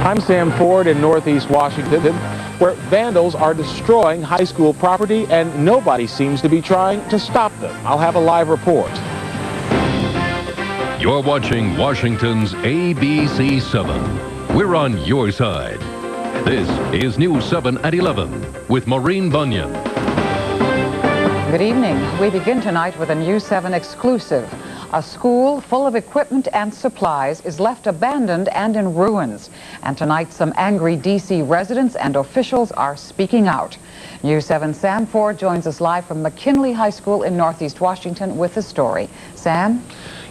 I'm Sam Ford in Northeast Washington, where vandals are destroying high school property and nobody seems to be trying to stop them. I'll have a live report. You're watching Washington's ABC 7. We're on your side. This is News 7 at 11 with Maureen Bunyan. Good evening. We begin tonight with a News 7 exclusive. A school full of equipment and supplies is left abandoned and in ruins. And tonight, some angry D.C. residents and officials are speaking out. News 7's Sam Ford joins us live from McKinley High School in Northeast Washington with the story. Sam?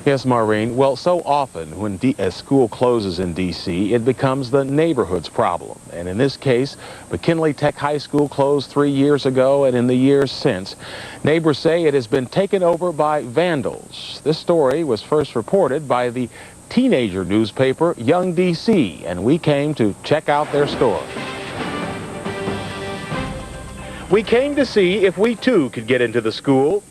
Yes, Maureen. Well, so often when a school closes in D.C., it becomes the neighborhood's problem. And in this case, McKinley Tech High School closed 3 years ago, and in the years since, neighbors say it has been taken over by vandals. This story was first reported by the teenager newspaper Young D.C., and we came to check out their story. We came to see if we too could get into the school.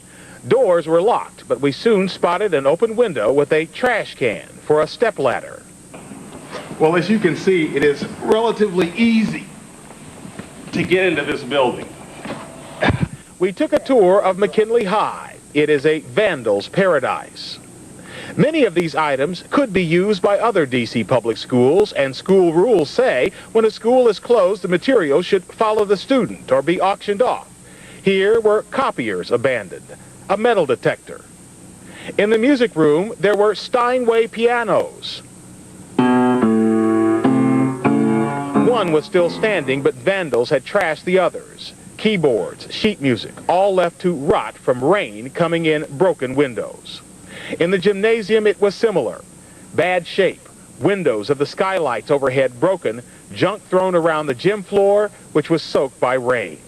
Doors were locked, but we soon spotted an open window with a trash can for a stepladder. Well, as you can see, it is relatively easy to get into this building. We took a tour of McKinley High. It is a vandal's paradise. Many of these items could be used by other D.C. public schools, and school rules say when a school is closed, the materials should follow the student or be auctioned off. Here were copiers abandoned, a metal detector. In the music room, there were Steinway pianos. One was still standing, but vandals had trashed the others. Keyboards, sheet music, all left to rot from rain coming in broken windows. In the gymnasium, it was similar. Bad shape, windows of the skylights overhead broken, junk thrown around the gym floor, which was soaked by rain.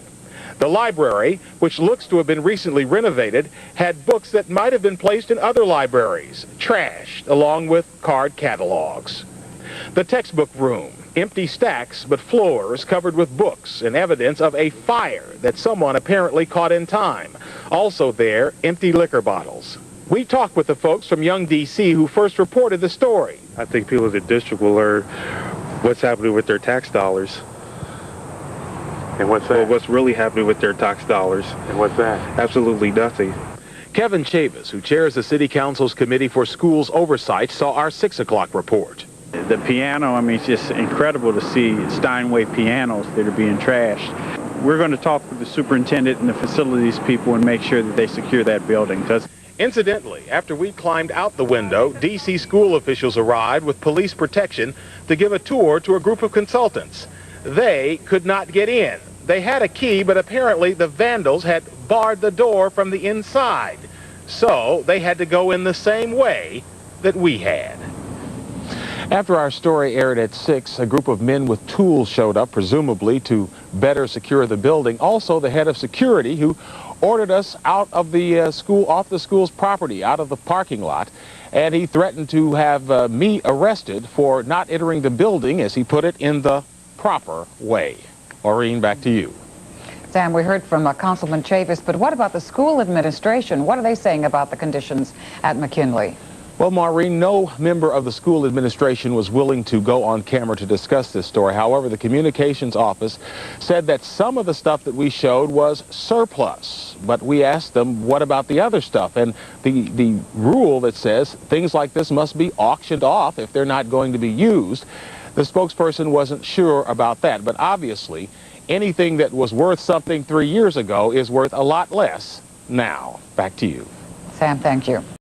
The library, which looks to have been recently renovated, had books that might have been placed in other libraries, trashed, along with card catalogs. The textbook room, empty stacks, but floors covered with books and evidence of a fire that someone apparently caught in time. Also there, empty liquor bottles. We talked with the folks from Young D.C. who first reported the story. I think people in the district will learn what's happening with their tax dollars. And what's that? Well, what's really happening with their tax dollars. And what's that? Absolutely nothing. Kevin Chavis, who chairs the City Council's Committee for Schools Oversight, saw our 6 o'clock report. The piano, I mean, it's just incredible to see Steinway pianos that are being trashed. We're going to talk with the superintendent and the facilities people and make sure that they secure that building. Incidentally, after we climbed out the window, D.C. school officials arrived with police protection to give a tour to a group of consultants. They could not get in. They had a key, but apparently the vandals had barred the door from the inside. So they had to go in the same way that we had. After our story aired at 6, a group of men with tools showed up, presumably to better secure the building. Also, the head of security, who ordered us out of the school, off the school's property, out of the parking lot, and he threatened to have me arrested for not entering the building, as he put it, in the proper way. Maureen, back to you. Sam, we heard from Councilman Chavis, but what about the school administration? What are they saying about the conditions at McKinley? Well, Maureen, no member of the school administration was willing to go on camera to discuss this story. However, the communications office said that some of the stuff that we showed was surplus. But we asked them, what about the other stuff? And the rule that says things like this must be auctioned off if they're not going to be used, the spokesperson wasn't sure about that. But obviously, anything that was worth something 3 years ago is worth a lot less now. Back to you. Sam, thank you.